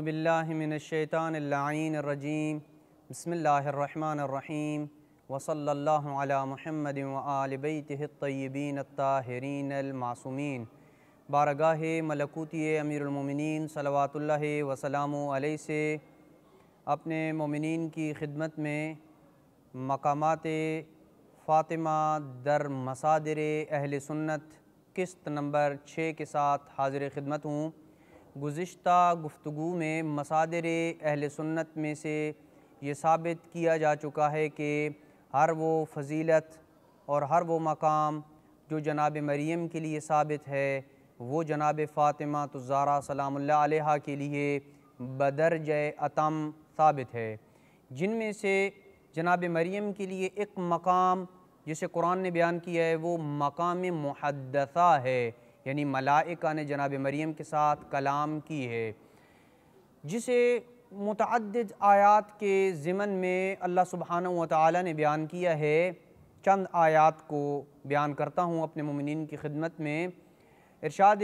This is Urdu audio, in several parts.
باللہ من الشیطان اللعین الرجیم بسم اللہ الرحمن الرحیم وصلی اللہ علی محمد وآل بیتہ الطیبین الطاہرین المعصومین۔ بارگاہ ملکوتی امیر المومنین صلوات اللہ وسلام علیہ سے اپنے مومنین کی خدمت میں مقامات فاطمہ در مصادر اہل سنت قسط نمبر 6 کے ساتھ حاضر خدمت ہوں۔ گزشتہ گفتگو میں مصادر اہل سنت میں سے یہ ثابت کیا جا چکا ہے کہ ہر وہ فضیلت اور ہر وہ مقام جو جناب مریم کے لیے ثابت ہے وہ جناب فاطمہ الزہرا سلام اللہ علیہا کے لیے بدرجہ اتم ثابت ہے، جن میں سے جناب مریم کے لیے ایک مقام جسے قرآن نے بیان کیا ہے وہ مقام محدثہ ہے، یعنی ملائکہ نے جناب مریم کے ساتھ کلام کی ہے، جسے متعدد آیات کے ضمن میں اللہ سبحانہ وتعالی نے بیان کیا ہے۔ چند آیات کو بیان کرتا ہوں اپنے مومنین کی خدمت میں۔ ارشاد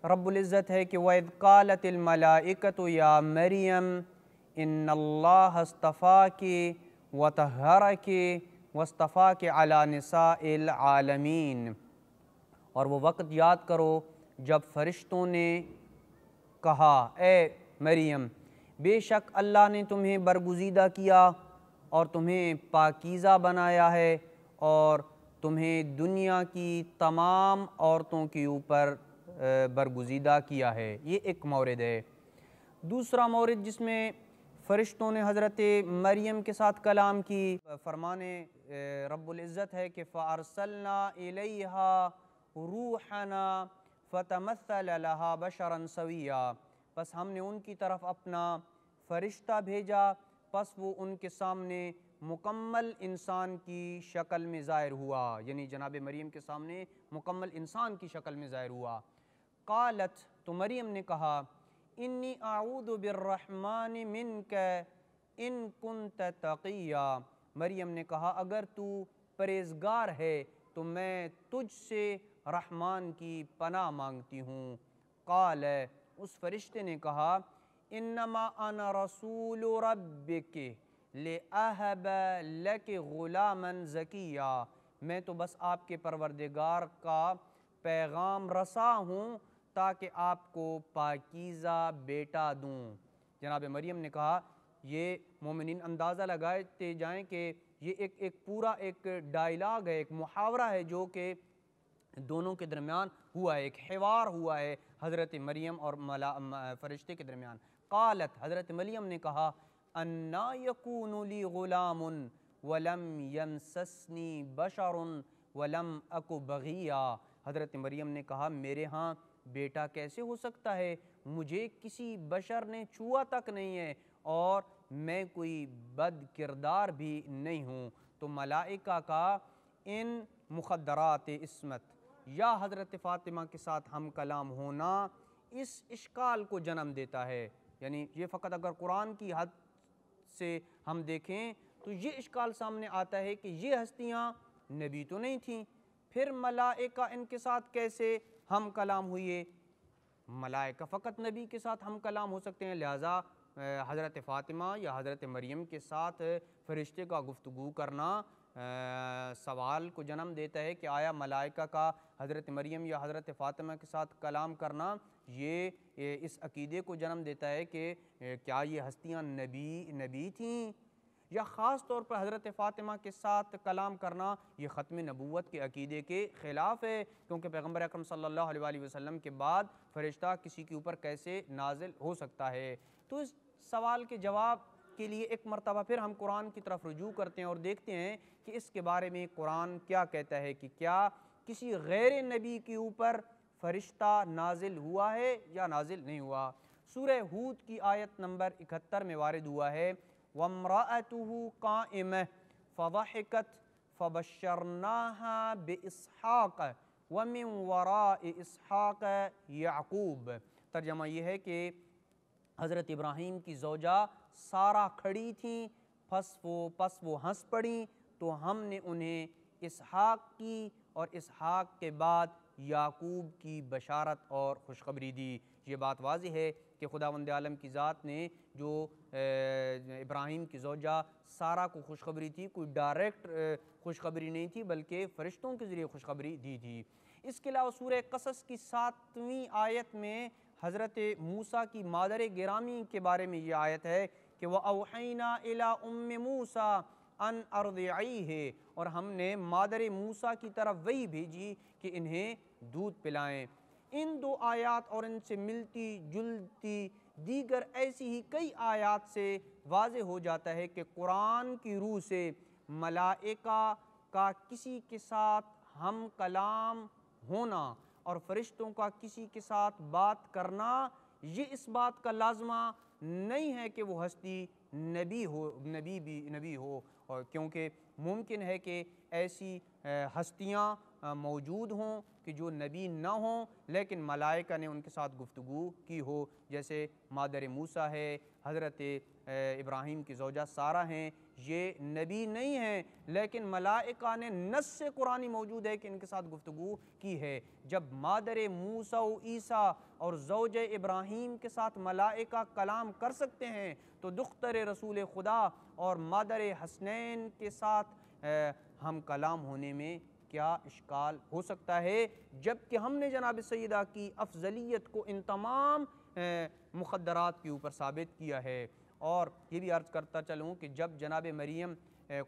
رب العزت ہے کہ وَإِذْ قَالَتِ الْمَلَائِكَةُ يَا مَرْيَمْ إِنَّ اللَّهَ اصْطَفَاكِ وَطَهَّرَكِ وَاصْطَفَاكِ عَلَى نِسَاءِ الْعَالَمِينَ۔ اور وہ وقت یاد کرو جب فرشتوں نے کہا اے مریم بے شک اللہ نے تمہیں برگزیدہ کیا اور تمہیں پاکیزہ بنایا ہے اور تمہیں دنیا کی تمام عورتوں کے اوپر برگزیدہ کیا ہے۔ یہ ایک مورد ہے۔ دوسرا مورد جس میں فرشتوں نے حضرت مریم کے ساتھ کلام کی، فرمان رب العزت ہے کہ فَأَرْسَلْنَا إِلَيْهَا روحنا فتمثل لها بشرا سویا، پس ہم نے ان کی طرف اپنا فرشتہ بھیجا، پس وہ ان کے سامنے مکمل انسان کی شکل میں ظاہر ہوا، یعنی جناب مریم کے سامنے مکمل انسان کی شکل میں ظاہر ہوا۔ قالت، تو مریم نے کہا انی اعوذ بالرحمن منک ان کنت تقیا، مریم نے کہا اگر تو پرہیزگار ہے تو میں تجھ سے رحمان کی پناہ مانگتی ہوں۔ قال، اس فرشتے نے کہا انما انا رسول ربک لأہب لک غلاما زکیا، میں تو بس آپ کے پروردگار کا پیغام رساں ہوں تاکہ آپ کو پاکیزہ بیٹا دوں۔ جناب مریم نے کہا، یہ مومنین اندازہ لگاتے جائیں کہ یہ ایک پورا ایک ڈائلاگ ہے، ایک محاورہ ہے جو کہ دونوں کے درمیان ہوا ہے، ایک حوار ہوا ہے حضرت مریم اور فرشتے کے درمیان۔ قالت، حضرت مریم نے کہا انا یکون لی غلام ولم یمسسنی بشر ولم اک بغیا، حضرت مریم نے کہا میرے ہاں بیٹا کیسے ہو سکتا ہے، مجھے کسی بشر نے چھوا تک نہیں ہے اور میں کوئی بد کردار بھی نہیں ہوں۔ تو ملائکہ کا ان مخدرات عصمت یا حضرت فاطمہ کے ساتھ ہم کلام ہونا اس اشکال کو جنم دیتا ہے، یعنی یہ فقط اگر قرآن کی حد سے ہم دیکھیں تو یہ اشکال سامنے آتا ہے کہ یہ ہستیاں نبی تو نہیں تھیں، پھر ملائکہ ان کے ساتھ کیسے ہم کلام ہوئے؟ ملائکہ فقط نبی کے ساتھ ہم کلام ہو سکتے ہیں، لہٰذا حضرت فاطمہ یا حضرت مریم کے ساتھ فرشتے کا گفتگو کرنا سوال کو جنم دیتا ہے کہ آیا ملائکہ کا حضرت مریم یا حضرت فاطمہ کے ساتھ کلام کرنا یہ اس عقیدے کو جنم دیتا ہے کہ کیا یہ ہستیاں نبی تھیں، یا خاص طور پر حضرت فاطمہ کے ساتھ کلام کرنا یہ ختم نبوت کے عقیدے کے خلاف ہے، کیونکہ پیغمبر اکرم صلی اللہ علیہ وآلہ وسلم کے بعد فرشتہ کسی کے اوپر کیسے نازل ہو سکتا ہے؟ تو اس سوال کے جواب کے لیے ایک مرتبہ پھر ہم قرآن کی طرف رجوع کرتے ہیں اور دیکھتے ہیں کہ اس کے بارے میں قرآن کیا کہتا ہے کہ کیا کسی غیر نبی کے اوپر فرشتہ نازل ہوا ہے یا نازل نہیں ہوا۔ سورہ ہود کی آیت نمبر 71 میں وارد ہوا ہے وَامْرَأَتُهُ قَائِمَةٌ فَضَحِكَتْ فَبَشَّرْنَاهَا بِإِسْحَاقَ وَمِن وَرَاءِ إِسْحَاقَ يَعْقُوبَ۔ ترجمہ یہ ہے کہ حضرت ابراہیم کی زوجہ سارہ کھڑی تھیں، پس وہ ہنس پڑیں تو ہم نے انہیں اسحاق کی اور اسحاق کے بعد یعقوب کی بشارت اور خوشخبری دی، یہ بات واضح ہے کہ خداوند عالم کی ذات نے جو ابراہیم کی زوجہ سارہ کو خوشخبری تھی، کوئی ڈائریکٹ خوشخبری نہیں تھی بلکہ فرشتوں کے ذریعے خوشخبری دی تھی۔ اس کے علاوہ سورہ قصص کی 7ویں آیت میں حضرت موسیٰ کی مادر گرامی کے بارے میں یہ آیت ہے کہ وَأَوْحَيْنَا إِلَىٰ أُمِّ مُوسَىٰ أَنْ أَرْضِعِيهِ، اور ہم نے مادر موسیٰ کی طرف وحی بھیجی کہ انہیں دودھ پلائیں۔ ان دو آیات اور ان سے ملتی جلتی دیگر ایسی ہی کئی آیات سے واضح ہو جاتا ہے کہ قرآن کی روح سے ملائکہ کا کسی کے ساتھ ہم کلام ہونا اور فرشتوں کا کسی کے ساتھ بات کرنا یہ اس بات کا لازمہ نہیں ہے کہ وہ ہستی نبی ہو، اور کیونکہ ممکن ہے کہ ایسی ہستیاں موجود ہوں کہ جو نبی نہ ہوں لیکن ملائکہ نے ان کے ساتھ گفتگو کی ہو، جیسے مادر موسیٰ ہے، حضرت ابراہیم کی زوجہ سارہ ہیں، یہ نبی نہیں ہیں لیکن ملائکہ نے نص سے قرآنی موجود ہے کہ ان کے ساتھ گفتگو کی ہے۔ جب مادر موسیٰ و عیسیٰ اور زوج ابراہیم کے ساتھ ملائکہ کلام کر سکتے ہیں تو دختر رسول خدا اور مادر حسنین کے ساتھ ہم کلام ہونے میں کیا اشکال ہو سکتا ہے، جبکہ ہم نے جناب سیدہ کی افضلیت کو ان تمام مخدرات کے اوپر ثابت کیا ہے۔ اور یہ بھی عرض کرتا چلوں کہ جب جناب مریم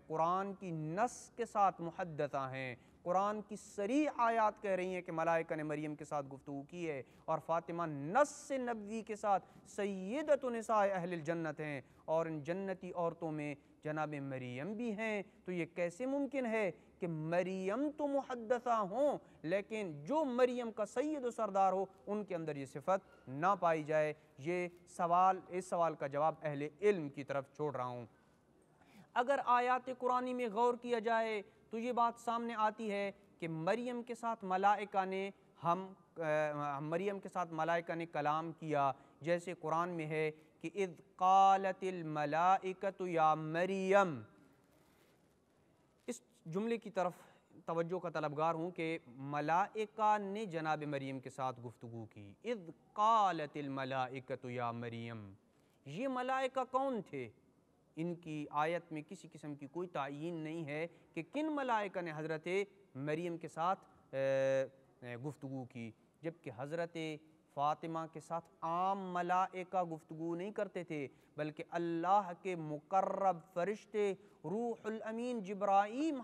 قرآن کی نص کے ساتھ محدثہ ہیں، قرآن کی صریح آیات کہہ رہی ہیں کہ ملائکہ نے مریم کے ساتھ گفتگو کی ہے، اور فاطمہ نص نبوی کے ساتھ سیدۃ نساء اہل الجنت ہیں اور ان جنتی عورتوں میں جناب مریم بھی ہیں، تو یہ کیسے ممکن ہے کہ مریم تو محدثہ ہوں لیکن جو مریم کا سید و سردار ہو ان کے اندر یہ صفت نہ پائی جائے؟ اس سوال کا جواب اہل علم کی طرف چھوڑ رہا ہوں۔ اگر آیات قرآنی میں غور کیا جائے تو یہ بات سامنے آتی ہے کہ مریم کے ساتھ ملائکہ نے کلام کیا، جیسے قرآن میں ہے کہ اذ قالت الملائکۃ یا مریم۔ اس جملے کی طرف توجہ کا طلبگار ہوں کہ ملائکہ نے جناب مریم کے ساتھ گفتگو کی۔ اذ قالت الملائکۃ یا مریم، یہ ملائکہ کون تھے؟ ان کی آیت میں کسی قسم کی کوئی تعیین نہیں ہے کہ کن ملائکہ نے حضرت مریم کے ساتھ گفتگو کی، جبکہ حضرت فاطمہ کے ساتھ عام ملائکہ گفتگو نہیں کرتے تھے بلکہ اللہ کے مقرب فرشتے روح الامین جبرائیل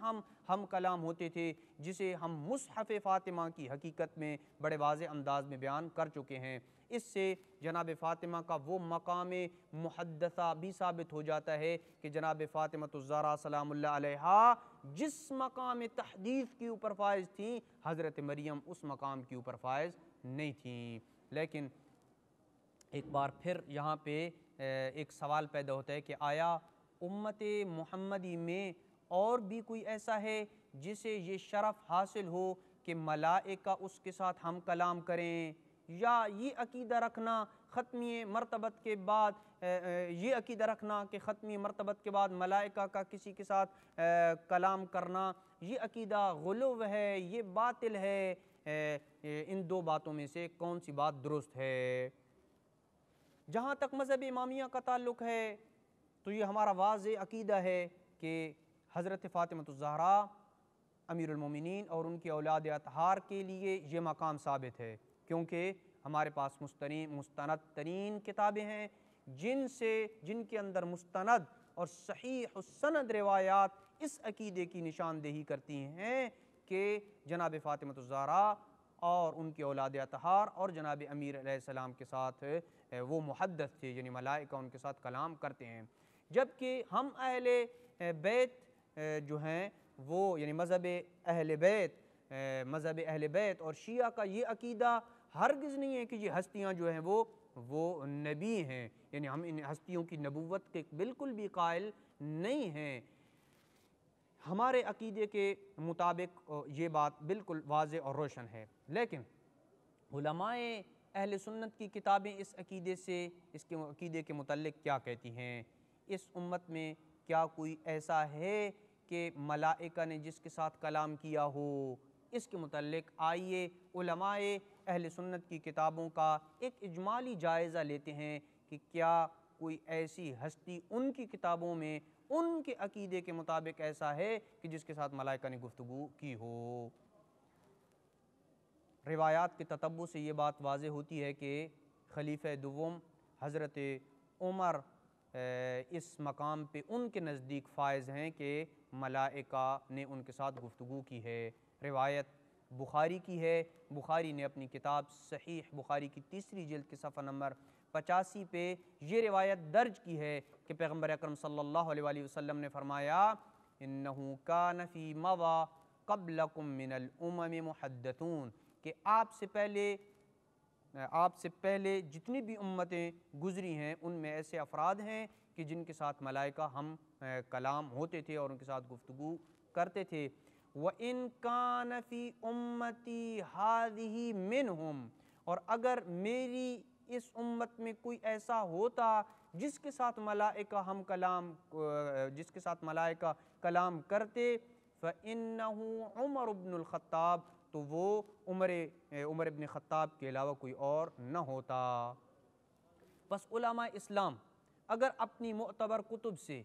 ہم کلام ہوتے تھے، جسے ہم مصحف فاطمہ کی حقیقت میں بڑے واضح انداز میں بیان کر چکے ہیں۔ اس سے جناب فاطمہ کا وہ مقام محدثہ بھی ثابت ہو جاتا ہے کہ جناب فاطمہ الزہرا سلام اللہ علیہا جس مقام تحدیث کے اوپر فائز تھیں، حضرت مریم اس مقام کے اوپر فائز نہیں تھیں۔ لیکن ایک بار پھر یہاں پہ ایک سوال پیدا ہوتا ہے کہ آیا امت محمدی میں اور بھی کوئی ایسا ہے جسے یہ شرف حاصل ہو کہ ملائکہ اس کے ساتھ ہم کلام کریں، یا یہ عقیدہ رکھنا ختمی مرتبت کے بعد کہ ختمی مرتبت کے بعد ملائکہ کا کسی کے ساتھ کلام کرنا یہ عقیدہ غلو ہے، یہ باطل ہے؟ ان دو باتوں میں سے کون سی بات درست ہے؟ جہاں تک مذہب امامیہ کا تعلق ہے تو یہ ہمارا واضح عقیدہ ہے کہ حضرت فاطمہ الزہرا امیر المومنین اور ان کی اولاد اطہار کے لیے یہ مقام ثابت ہے، کیونکہ ہمارے پاس مستند ترین کتابیں ہیں جن کے اندر مستند اور صحیح السند روایات اس عقیدے کی نشاندہی کرتی ہیں کہ جناب فاطمہ الزہرا اور ان کی اولاد اطہار اور جناب امیر علیہ السلام کے ساتھ وہ محدث تھے، یعنی ملائکہ ان کے ساتھ کلام کرتے ہیں۔ جبکہ ہم اہل بیت جو ہیں وہ یعنی مذہب اہل بیت اور شیعہ کا یہ عقیدہ ہرگز نہیں ہے کہ یہ ہستیاں جو ہیں وہ نبی ہیں، یعنی ہم ان ہستیوں کی نبوت کے بالکل بھی قائل نہیں ہیں۔ ہمارے عقیدے کے مطابق یہ بات بالکل واضح اور روشن ہے، لیکن علماء اہل سنت کی کتابیں اس کے عقیدے کے متعلق کیا کہتی ہیں؟ اس امت میں کیا کوئی ایسا ہے کہ ملائکہ نے جس کے ساتھ کلام کیا ہو اس کے متعلق آئیے علماء اہل سنت کی کتابوں کا ایک اجمالی جائزہ لیتے ہیں کہ کیا کوئی ایسی ہستی ان کی کتابوں میں ان کے عقیدے کے مطابق ایسا ہے کہ جس کے ساتھ ملائکہ نے گفتگو کی ہو۔ روایات کے تتبع سے یہ بات واضح ہوتی ہے کہ خلیفہ دوم حضرت عمر اس مقام پہ ان کے نزدیک فائز ہیں کہ ملائکہ نے ان کے ساتھ گفتگو کی ہے۔ روایت بخاری کی ہے، بخاری نے اپنی کتاب صحیح بخاری کی 3 جلد کے صفحہ نمبر 85 پہ یہ روایت درج کی ہے کہ پیغمبر اکرم صلی اللہ علیہ وآلہ وسلم نے فرمایا انہو کان فی مضی قبلکم من الامم محدثون، کہ آپ سے پہلے جتنی بھی امتیں گزری ہیں ان میں ایسے افراد ہیں کہ جن کے ساتھ ملائکہ ہم کلام ہوتے تھے اور ان کے ساتھ گفتگو کرتے تھے۔ وَإِن كَانَ فِي أُمَّتِي هَذِهِ مِنْهُمْ، اور اگر میری اس امت میں کوئی ایسا ہوتا جس کے ساتھ ملائکہ کلام کرتے فَإِنَّهُ عُمَرُ بْنُ الخطاب، تو وہ عمر ابن خطاب کے علاوہ کوئی اور نہ ہوتا۔ بس علماء اسلام اگر اپنی معتبر کتب سے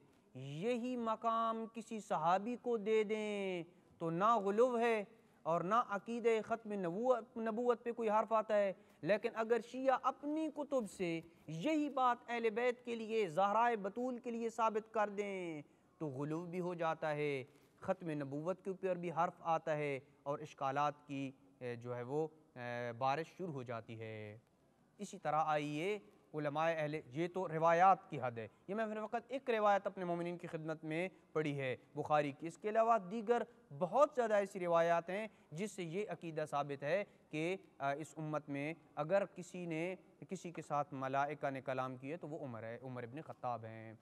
یہی مقام کسی صحابی کو دے دیں تو نہ غلو ہے اور نہ عقیدہ ختم نبوت پہ کوئی حرف آتا ہے، لیکن اگر شیعہ اپنی کتب سے یہی بات اہل بیت کے لیے زہرائے بطول کے لیے ثابت کر دیں تو غلو بھی ہو جاتا ہے، ختم نبوت کے اوپر بھی حرف آتا ہے اور اشکالات کی جو ہے وہ بارش شروع ہو جاتی ہے۔ اسی طرح آئیے علماء یہ تو روایات کی حد ہے، یہ میں وقت ایک روایت اپنے مومنین کی خدمت میں پڑھی ہے بخاری کی، اس کے علاوہ دیگر بہت زیادہ ایسی روایات ہیں جس سے یہ عقیدہ ثابت ہے کہ اس امت میں اگر کسی کے ساتھ ملائکہ نے کلام کیے تو وہ عمر ابن خطاب ہیں۔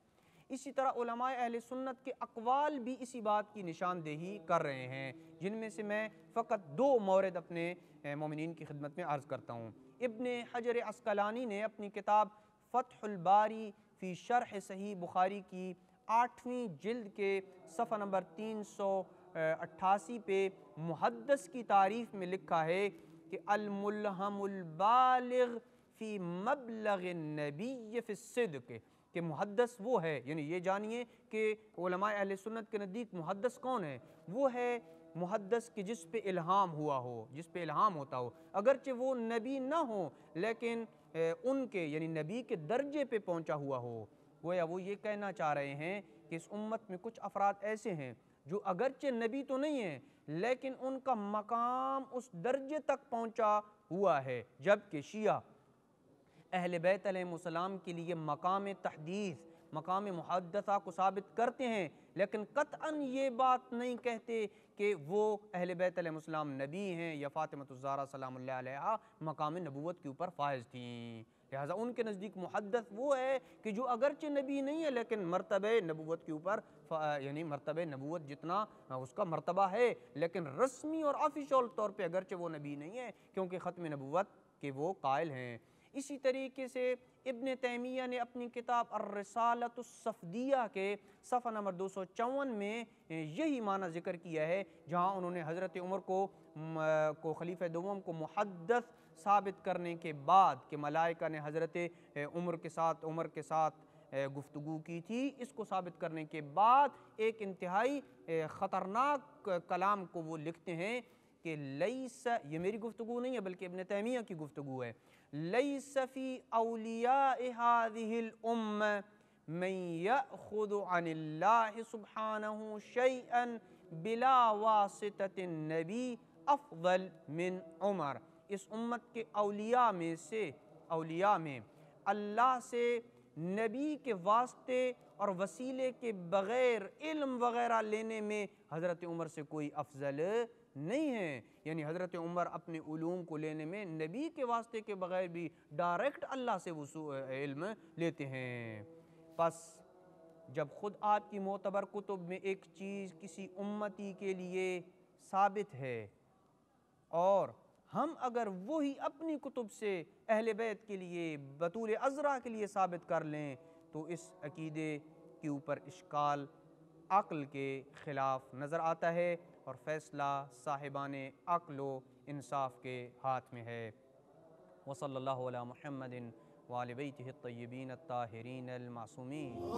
اسی طرح علماء اہل سنت کے اقوال بھی اسی بات کی نشاندہی کر رہے ہیں، جن میں سے میں فقط 2 مورد اپنے مومنین کی خدمت میں عرض کرتا ہوں۔ ابن حجر عسقلانی نے اپنی کتاب فتح الباری فی شرح صحیح بخاری کی 8ویں جلد کے صفحہ نمبر 388 پہ محدث کی تعریف میں لکھا ہے کہ الملہم البالغ فی مبلغ النبی فی الصدق، کہ محدث وہ ہے، یعنی یہ جانیے کہ علماء اہل سنت کے نزدیک محدث کون ہے؟ وہ ہے محدث کہ جس پہ الہام ہوا ہو، جس پہ الہام ہوتا ہو، اگرچہ وہ نبی نہ ہو لیکن ان کے یعنی نبی کے درجے پہ پہنچا ہوا ہو۔ گویا وہ یہ کہنا چاہ رہے ہیں کہ اس امت میں کچھ افراد ایسے ہیں جو اگرچہ نبی تو نہیں ہیں لیکن ان کا مقام اس درجے تک پہنچا ہوا ہے، جبکہ شیعہ اہل بیت علیہ السلام کے لیے مقام تحدیث، مقام محدثہ کو ثابت کرتے ہیں، لیکن قطعاً یہ بات نہیں کہتے کہ وہ اہل بیت علیہ السلام نبی ہیں یا فاطمہ الزہرا سلام اللہ علیہا مقام نبوت کے اوپر فائز تھیں۔ لہٰذا ان کے نزدیک محدث وہ ہے کہ جو اگرچہ نبی نہیں ہے لیکن مرتبہ نبوت کے اوپر یعنی مرتبہ نبوت جتنا اس کا مرتبہ ہے، لیکن رسمی اور آفیشل طور پہ اگرچہ وہ نبی نہیں ہے کیونکہ ختم نبوت کے وہ قائل ہیں۔ اسی طریقے سے ابن تیمیہ نے اپنی کتاب الرسالۃ الصفدیہ کے صفحہ نمبر 254 میں یہی معنی ذکر کیا ہے، جہاں انہوں نے حضرت عمر کو خلیفہ دوم کو محدث ثابت کرنے کے بعد کہ ملائکہ نے حضرت عمر کے ساتھ گفتگو کی تھی، اس کو ثابت کرنے کے بعد ایک انتہائی خطرناک کلام کو وہ لکھتے ہیں کہ لیس، یہ میری گفتگو نہیں ہے بلکہ ابن تیمیہ کی گفتگو ہے، لیس فی اولیاء هذه الامہ من یأخذ عن اللہ سبحانہ شیئا بلا واسطة النبی افضل من عمر۔ اس امت کے اولیاء میں اللہ سے نبی کے واسطے اور وسیلے کے بغیر علم وغیرہ لینے میں حضرت عمر سے کوئی افضل نہیں ہے، یعنی حضرت عمر اپنے علوم کو لینے میں نبی کے واسطے کے بغیر بھی ڈائریکٹ اللہ سے علم لیتے ہیں۔ پس جب خود آپ کی معتبر کتب میں ایک چیز کسی امتی کے لیے ثابت ہے اور ہم اگر وہی اپنی کتب سے اہل بیت کے لیے بطول عذرا کے لیے ثابت کر لیں تو اس عقیدے کے اوپر اشکال عقل کے خلاف نظر آتا ہے اور فیصلہ صاحبان عقل و انصاف کے ہاتھ میں ہے۔ وصلی اللہ علی محمد وآل بیتہ الطیبین الطاہرین المعصومین۔